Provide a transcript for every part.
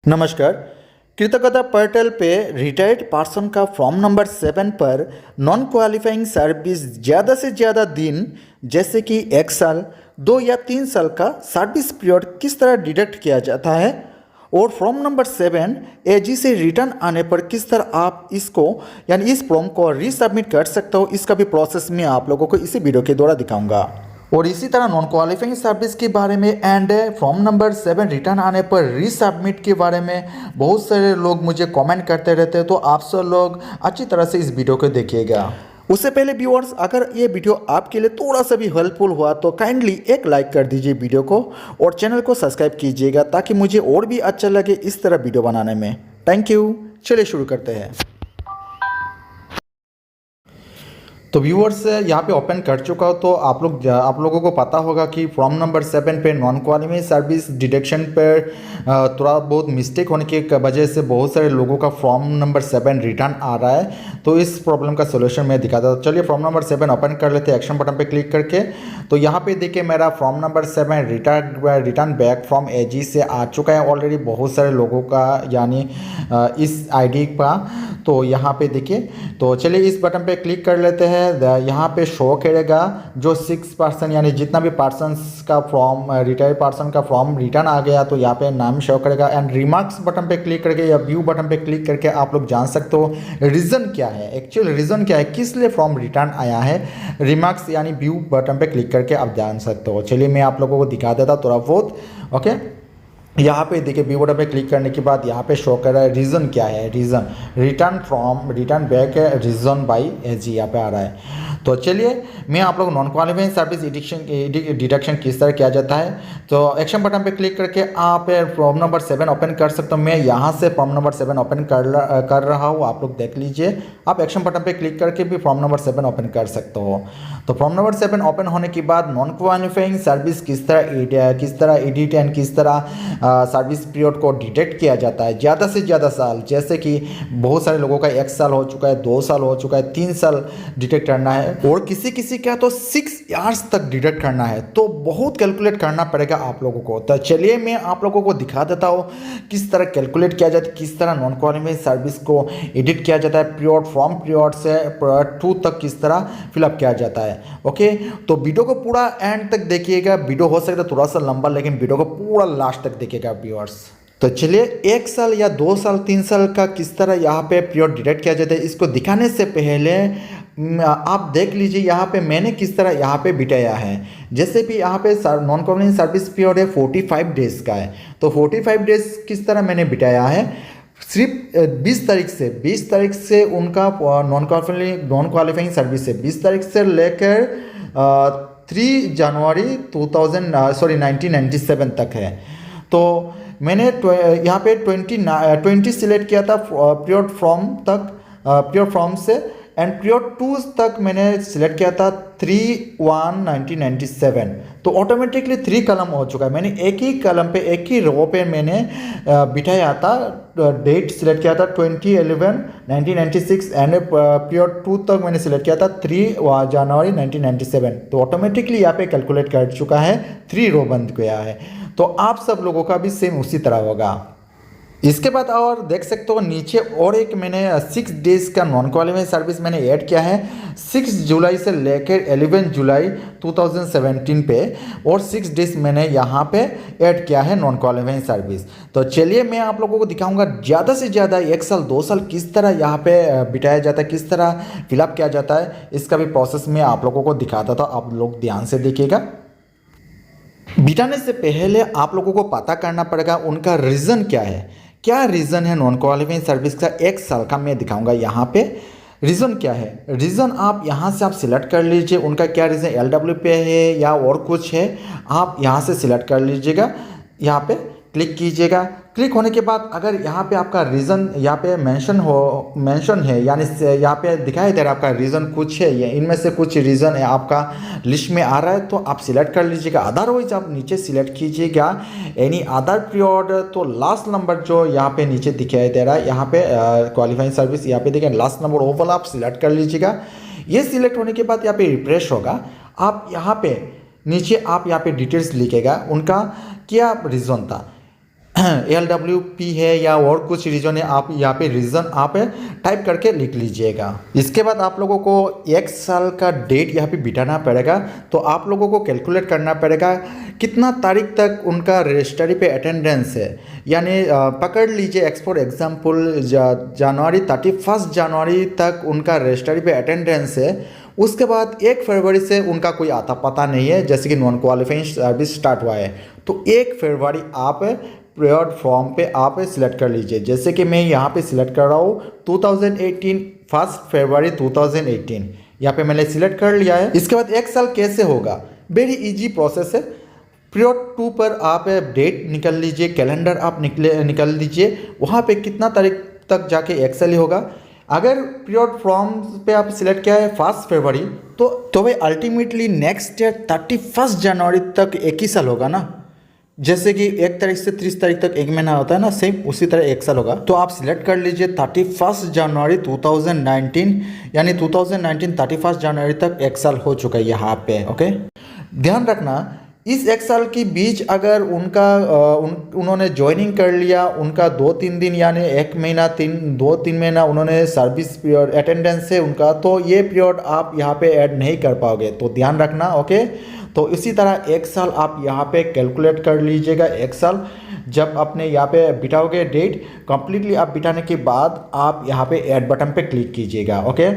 नमस्कार। कृतज्ञता पोर्टल पे रिटायर्ड पर्सन का फॉर्म नंबर 7 पर नॉन क्वालिफाइंग सर्विस ज़्यादा से ज़्यादा दिन जैसे कि 1 साल 2 या 3 साल का सर्विस पीरियड किस तरह डिडक्ट किया जाता है और फॉर्म नंबर 7 एजी से रिटर्न आने पर किस तरह आप इसको यानी इस फॉर्म को रीसबमिट कर सकते हो, इसका भी प्रोसेस मैं आप लोगों को इसी वीडियो के द्वारा दिखाऊंगा। और इसी तरह नॉन क्वालिफाइंग सर्विस के बारे में एंड फॉर्म नंबर 7 रिटर्न आने पर रीसबमिट के बारे में बहुत सारे लोग मुझे कमेंट करते रहते हैं, तो आप सब लोग अच्छी तरह से इस वीडियो को देखिएगा। उससे पहले व्यूअर्स, अगर ये वीडियो आपके लिए थोड़ा सा भी हेल्पफुल हुआ तो काइंडली एक लाइक कर दीजिए वीडियो को और चैनल को सब्सक्राइब कीजिएगा ताकि मुझे और भी अच्छा लगे इस तरह वीडियो बनाने में। Thank you. चलिए शुरू करते हैं। तो व्यूअर्स, यहाँ पे ओपन कर चुका हो तो आप लोगों को पता होगा कि फॉर्म नंबर 7 पे नॉन क्वालिफाइंग सर्विस डिडक्शन पर थोड़ा बहुत मिस्टेक होने की वजह से बहुत सारे लोगों का फॉर्म नंबर 7 रिटर्न आ रहा है। तो इस प्रॉब्लम का सोल्यूशन मैं दिखाता हूँ। चलिए फॉर्म नंबर 7 ओपन कर लेते हैं एक्शन बटन पे क्लिक करके। तो यहाँ पे देखिए मेरा form number 7 return back from AG से आ चुका है ऑलरेडी बहुत सारे लोगों का, यानी इस आईडी का। तो यहाँ पे देखिए, तो चलिए इस बटन पे क्लिक कर लेते हैं। यहाँ पे शो करेगा जो 6% यानी जितना भी पर्सन्स का फॉर्म रिटायर्ड पर्सन का फॉर्म रिटर्न आ गया तो यहाँ पे नाम शो करेगा। एंड रिमार्क्स बटन पे क्लिक करके या व्यू बटन पे क्लिक करके आप लोग जान सकते हो रीज़न क्या है, एक्चुअल रीज़न क्या है, किस लिए फॉर्म रिटर्न आया है। रिमार्क्स यानी व्यू बटन पे क्लिक करके आप जान सकते हो। चलिए मैं आप लोगों को दिखा देता थोड़ा बहुत। ओके, यहाँ पे देखिए व्यू बटन पे क्लिक करने के बाद यहाँ पे शो कर रहा है रीज़न क्या है। रीज़न रिटर्न बैक है, रीज़न बाई एजी यहाँ पे आ रहा है। तो चलिए मैं आप लोग नॉन क्वालिफाइंग सर्विस डिडक्शन किस तरह किया जाता है। तो एक्शन बटन पे क्लिक करके आप फॉर्म नंबर 7 ओपन कर सकते हो। मैं यहाँ से फॉर्म नंबर 7 ओपन कर रहा हूँ, आप लोग देख लीजिए। आप एक्शन बटन पे क्लिक करके भी फॉर्म नंबर 7 ओपन कर सकते हो। तो फॉर्म नंबर 7 ओपन होने के बाद नॉन क्वालिफाइंग सर्विस किस तरह एडिट एंड किस तरह सर्विस पीरियड को डिटेक्ट किया जाता है ज़्यादा से ज़्यादा साल, जैसे कि बहुत सारे लोगों का 1 साल हो चुका है, 2 साल हो चुका है, 3 साल डिटेक्ट करना है और किसी का तो 6 ईयर्स तक डिटेक्ट करना है। तो बहुत कैलकुलेट करना पड़ेगा आप लोगों को। तो चलिए मैं आप लोगों को दिखा देता हूँ किस तरह कैलकुलेट किया जाता है, किस तरह नॉन क्वालिफाइंग सर्विस को एडिट किया जाता है, पीरियड फ्रॉम पीरियड से पीरियड 2 तक किस तरह फिलअप किया जाता है। ओके, तो वीडियो को पूरा एंड तक देखिएगा। वीडियो हो सकता है थोड़ा सा लंबा, लेकिन वीडियो को पूरा लास्ट तक देखिएगा व्यूअर्स। तो चलिए 1 साल या 2 साल 3 साल का किस तरह यहाँ पे पीरियड डिटेक्ट किया जाता है, इसको दिखाने से पहले आप देख लीजिए यहाँ पे मैंने किस तरह यहाँ पे बिताया है। जैसे कि यहाँ पे नॉन क्वालिफाइंग सर्विस पीरियड है 45 डेज़ का है। तो 45 डेज़ किस तरह मैंने बिताया है, सिर्फ 20 तारीख से उनका नॉन क्वालिफाइंग सर्विस है 20 तारीख से लेकर 3 जनवरी 1997 तक है। तो मैंने यहाँ पे 20 सिलेक्ट किया था पीरियड फ्रॉम से, एंड पीरियड 2 तक मैंने सिलेक्ट किया था 3/1/1997। तो ऑटोमेटिकली 3 कलम हो चुका है। मैंने एक ही कलम पे एक ही रो पे मैंने बिठाया था, डेट सिलेक्ट किया था 20/11/1996 एंड पीरियड 2 तक मैंने सिलेक्ट किया था 3 जनवरी 1997। तो ऑटोमेटिकली यहाँ पे कैलकुलेट कर चुका है, 3 रो बन गया है। तो आप सब लोगों का भी सेम उसी तरह होगा। इसके बाद और देख सकते हो नीचे और एक मैंने 6 डेज़ का नॉन क्वालिफाइंग सर्विस मैंने ऐड किया है 6 जुलाई से लेकर 11 जुलाई 2017 पे, और 6 डेज़ मैंने यहाँ पे ऐड किया है नॉन क्वालिफाइंग सर्विस। तो चलिए मैं आप लोगों को दिखाऊंगा ज़्यादा से ज़्यादा 1 साल 2 साल किस तरह यहाँ पे बिताया जाता है, किस तरह फिलअप किया जाता है, इसका भी प्रोसेस मैं आप लोगों को दिखाता था। आप लोग ध्यान से देखिएगा। बिताने से पहले आप लोगों को पता करना पड़ेगा उनका रीज़न क्या है। क्या रीज़न है नॉन क्वालिफाइंग सर्विस का 1 साल का, मैं दिखाऊंगा यहाँ पे रीज़न क्या है। रीज़न आप यहाँ से आप सिलेक्ट कर लीजिए, उनका क्या रीज़न LW पे है या और कुछ है, आप यहाँ से सिलेक्ट कर लीजिएगा। यहाँ पे क्लिक कीजिएगा। क्लिक होने के बाद अगर यहाँ पे आपका रीज़न यहाँ पे मेंशन है, यानी यहाँ पे दिखाई दे रहा है आपका रीज़न कुछ है, या इनमें से कुछ रीज़न है आपका लिस्ट में आ रहा है, तो आप सिलेक्ट कर लीजिएगा। अदरवाइज आप नीचे सिलेक्ट कीजिएगा एनी अदर पीरियड। तो लास्ट नंबर जो यहाँ पे नीचे दिखाई दे रहा है, यहाँ पे क्वालिफाइंग सर्विस, यहाँ पे देखिए लास्ट नंबर वो वाला आप सिलेक्ट कर लीजिएगा। ये सिलेक्ट होने के बाद यहाँ पे रिफ्रेश होगा। आप यहाँ पे नीचे आप यहाँ पे डिटेल्स लिखेगा उनका क्या रीज़न था। LWP है या और कुछ रीजन है, आप यहाँ पे रीजन आप टाइप करके लिख लीजिएगा। इसके बाद आप लोगों को 1 साल का डेट यहाँ पे बिठाना पड़ेगा। तो आप लोगों को कैलकुलेट करना पड़ेगा कितना तारीख तक उनका रजिस्ट्री पे अटेंडेंस है। यानी पकड़ लीजिए फॉर एग्जाम्पल जनवरी 31 जनवरी तक उनका रजिस्ट्री पे अटेंडेंस है। उसके बाद 1 फरवरी से उनका कोई आता पता नहीं है, जैसे कि नॉन क्वालिफाइंग सर्विस स्टार्ट हुआ है तो 1 फरवरी आप पीरियड फॉर्म पे आप सिलेक्ट कर लीजिए। जैसे कि मैं यहाँ पे सिलेक्ट कर रहा हूँ 2018 1 फरवरी 2018, यहाँ पे मैंने सिलेक्ट कर लिया है। इसके बाद 1 साल कैसे होगा, वेरी इजी प्रोसेस है। पीरियड 2 पर आप डेट निकल लीजिए, कैलेंडर आप निकल लीजिए, वहाँ पे कितना तारीख तक जाके 1 साल ही होगा। अगर पीरियड फॉर्म पे आप सिलेक्ट किया है 1 फरवरी तो भाई अल्टीमेटली नेक्स्ट ईयर 31 जनवरी तक 1 ही साल होगा ना। जैसे कि 1 तारीख से 30 तारीख तक 1 महीना होता है ना, सेम उसी तरह 1 साल होगा। तो आप सिलेक्ट कर लीजिए 31 जनवरी 2019, यानी 2019 31 जनवरी तक 1 साल हो चुका है यहाँ पे। ओके, ध्यान रखना इस 1 साल के बीच अगर उन्होंने ज्वाइनिंग कर लिया, उनका 2-3 दिन यानी 1 महीना 2-3 महीना उन्होंने सर्विस पीरियड अटेंडेंस है उनका, तो ये पीरियड आप यहाँ पे ऐड नहीं कर पाओगे, तो ध्यान रखना। ओके, तो इसी तरह 1 साल आप यहाँ पे कैलकुलेट कर लीजिएगा। 1 साल जब अपने यहाँ पे बिठाओगे डेट कंप्लीटली आप बिठाने के बाद आप यहाँ पे ऐड बटन पे क्लिक कीजिएगा। ओके,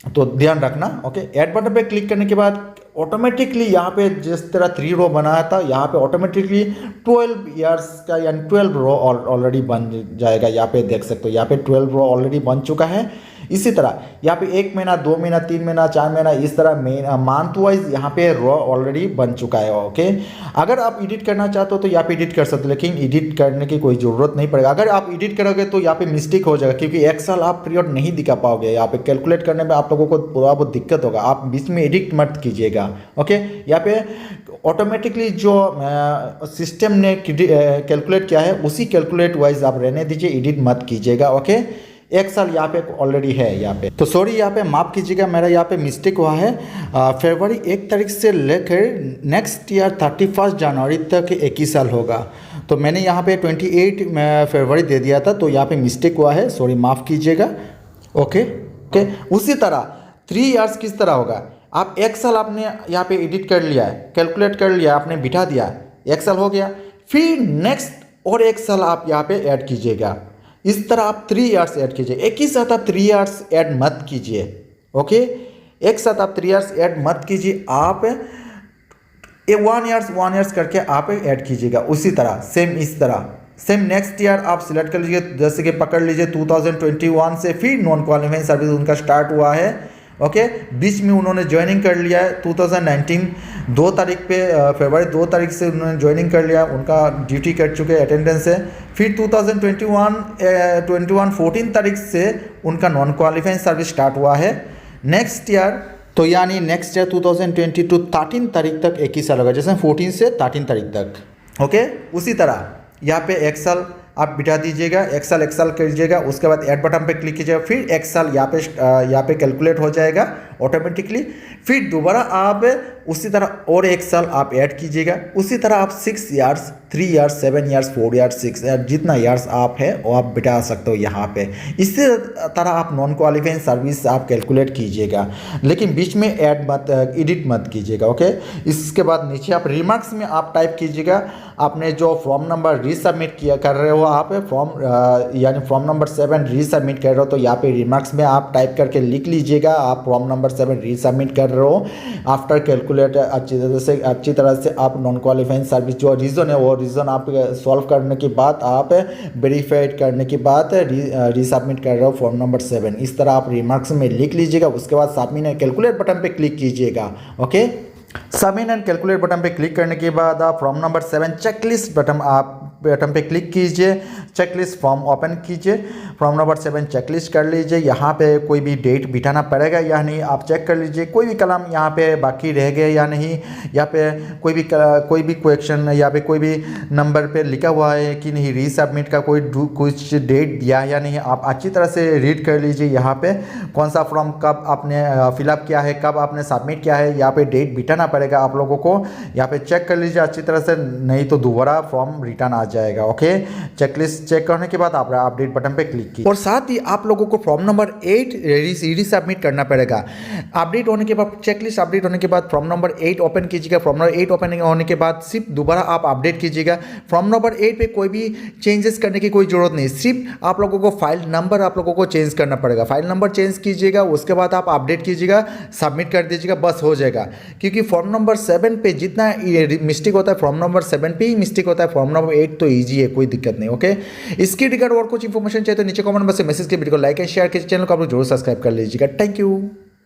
तो ध्यान रखना। ओके, ऐड बटन पे क्लिक करने के बाद ऑटोमेटिकली यहाँ पे जिस तरह 3 रो बनाया था यहाँ पे ऑटोमेटिकली 12 ईयर्स का यानी 12 रो ऑलरेडी बन जाएगा। यहाँ पे देख सकते हो यहाँ पे 12 रो ऑलरेडी बन चुका है। इसी तरह यहाँ पे 1 महीना 2 महीना 3 महीना 4 महीना इस तरह मंथ वाइज यहाँ पे रो ऑलरेडी बन चुका है। ओके, अगर आप एडिट करना चाहते हो तो यहाँ पे एडिट कर सकते हो, लेकिन एडिट करने की कोई ज़रूरत नहीं पड़ेगा। अगर आप एडिट करोगे तो यहाँ पे मिस्टेक हो जाएगा, क्योंकि 1 साल आप पीरियड नहीं दिखा पाओगे। यहाँ पे कैलकुलेट करने में आप लोगों को थोड़ा बहुत दिक्कत होगा, आप बीच में एडिट मत कीजिएगा। ओके, यहाँ पे ऑटोमेटिकली जो सिस्टम ने कैलकुलेट किया है उसी कैलकुलेट वाइज आप रहने दीजिए, एडिट मत कीजिएगा। ओके, 1 साल यहाँ पे ऑलरेडी है यहाँ पे, तो सॉरी यहाँ पे माफ़ कीजिएगा, मेरा यहाँ पे मिस्टेक हुआ है। फरवरी 1 तारीख से लेकर नेक्स्ट ईयर 31 जनवरी तक 1 ही साल होगा, तो मैंने यहाँ पे 28 फरवरी दे दिया था, तो यहाँ पे मिस्टेक हुआ है, सॉरी माफ़ कीजिएगा। ओके ओके, उसी तरह 3 इयर्स किस तरह होगा, आप 1 साल आपने यहाँ पे एडिट कर लिया है, कैलकुलेट कर लिया, आपने बिठा दिया, 1 साल हो गया, फिर नेक्स्ट और 1 साल आप यहाँ पे ऐड कीजिएगा। इस तरह आप 3 इयर्स ऐड कीजिए, एक ही साथ आप 3 इयर्स ऐड मत कीजिए। ओके, एक साथ आप 3 इयर्स ऐड मत कीजिए, आप 1 ईयर्स करके आप ऐड कीजिएगा। उसी तरह सेम इस तरह सेम नेक्स्ट ईयर आप सिलेक्ट कर लीजिए, जैसे कि पकड़ लीजिए 2021 से फिर नॉन क्वालिफाइंग सर्विस उनका स्टार्ट हुआ है। ओके, बीच में उन्होंने ज्वाइनिंग कर लिया है 2019 2 तारीख पे, फरवरी 2 तारीख से उन्होंने ज्वाइनिंग कर लिया, उनका ड्यूटी कर चुके अटेंडेंस है। फिर 2021 14 तारीख से उनका नॉन क्वालिफाइंग सर्विस स्टार्ट हुआ है। नेक्स्ट ईयर तो यानी नेक्स्ट ईयर 2022 13 तारीख तक 1 ही साल होगा, जैसे 14 से 13 तारीख तक। ओके, उसी तरह यहाँ पे 1 साल आप बिठा दीजिएगा, 1 साल कीजिएगा, उसके बाद ऐड बटन पे क्लिक कीजिएगा, फिर 1 साल यहाँ पे कैलकुलेट हो जाएगा ऑटोमेटिकली। फिर दोबारा आप उसी तरह और 1 साल आप ऐड कीजिएगा। उसी तरह आप 6 years 3 years 7 years 4 years 6 years जितना इयर्स आप है वो आप बिठा सकते हो यहाँ पे। इसी तरह आप नॉन क्वालिफाइंग सर्विस आप कैलकुलेट कीजिएगा, लेकिन बीच में एडिट मत कीजिएगा। ओके, इसके बाद नीचे आप रिमार्क्स में आप टाइप कीजिएगा आपने जो फॉर्म नंबर रीसबमिट कर रहे हो, आप यानी फॉर्म नंबर 7 रीसबमिट कर रहे हो, तो यहाँ पे रिमार्क्स में आप टाइप करके लिख लीजिएगा आप फॉर्म नंबर 7 रीसबमिट कर रहे हो। आफ्टर कैलकुलेट अच्छी तरह से आप नॉन क्वालिफाइंग सर्विस जो रीज़न है वो रीज़न आप सॉल्व करने के बाद आप वेरीफाइड करने के बाद रीसबमिट कर रहे हो फॉर्म नंबर 7, इस तरह आप रिमार्क्स में लिख लीजिएगा। उसके बाद सबमिट एंड कैलकुलेट बटन पे क्लिक कीजिएगा। Okay, submit and calculate button पे क्लिक करने के बाद आप फॉर्म नंबर 7 चेकलिस्ट बटन पे क्लिक कीजिए, चेकलिस्ट फॉर्म ओपन कीजिए, फॉर्म नंबर 7 चेकलिस्ट कर लीजिए। यहाँ पे कोई भी डेट बिठाना पड़ेगा या नहीं आप चेक कर लीजिए, कोई भी कलम यहाँ पे बाकी रह गए या नहीं, यहाँ पे कोई भी क्वेश्चन या पे कोई भी नंबर पे लिखा हुआ है कि नहीं, रीसबमिट का कुछ डेट दिया या नहीं, आप अच्छी तरह से रीड कर लीजिए। यहाँ पे कौन सा फॉर्म कब आपने फिलअप किया है, कब आपने सबमिट किया है, यहाँ पे डेट बिठाना पड़ेगा आप लोगों को, यहाँ पे चेक कर लीजिए अच्छी तरह से, नहीं तो दोबारा फॉर्म रिटर्न आ जाएगा। ओके, चेकलिस्ट चेक करने के बाद आप अपडेट बटन पे क्लिक कीजिए और साथ ही आप लोगों को फॉर्म नंबर 8 सबमिट करना पड़ेगा। अपडेट होने के बाद, चेकलिस्ट अपडेट होने के बाद फॉर्म नंबर 8 ओपन कीजिएगा। फॉर्म नंबर 8 ओपन होने के बाद सिर्फ दोबारा आप अपडेट कीजिएगा। फॉर्म नंबर 8 पे कोई भी चेंजेस करने की कोई जरूरत नहीं, सिर्फ आप लोगों को फाइल नंबर आप लोगों को चेंज करना पड़ेगा। फाइल नंबर चेंज कीजिएगा, उसके बाद आप अपडेट कीजिएगा, सबमिट कर दीजिएगा, बस हो जाएगा। क्योंकि फॉर्म नंबर 7 पे जितना मिस्टेक होता है फॉर्म नंबर 7 पे ही मिस्टेक होता है, फॉर्म नंबर 8 तो ईजी है, कोई दिक्कत नहीं। ओके, इसके रिगार्ड और कुछ इन्फॉर्मेशन चाहिए तो नीचे कमेंट बॉक्स में मैसेज के वीडियो को लाइक एंड शेयर कीजिए, चैनल को आप लोग जरूर सब्सक्राइब कर लीजिएगा। Thank you.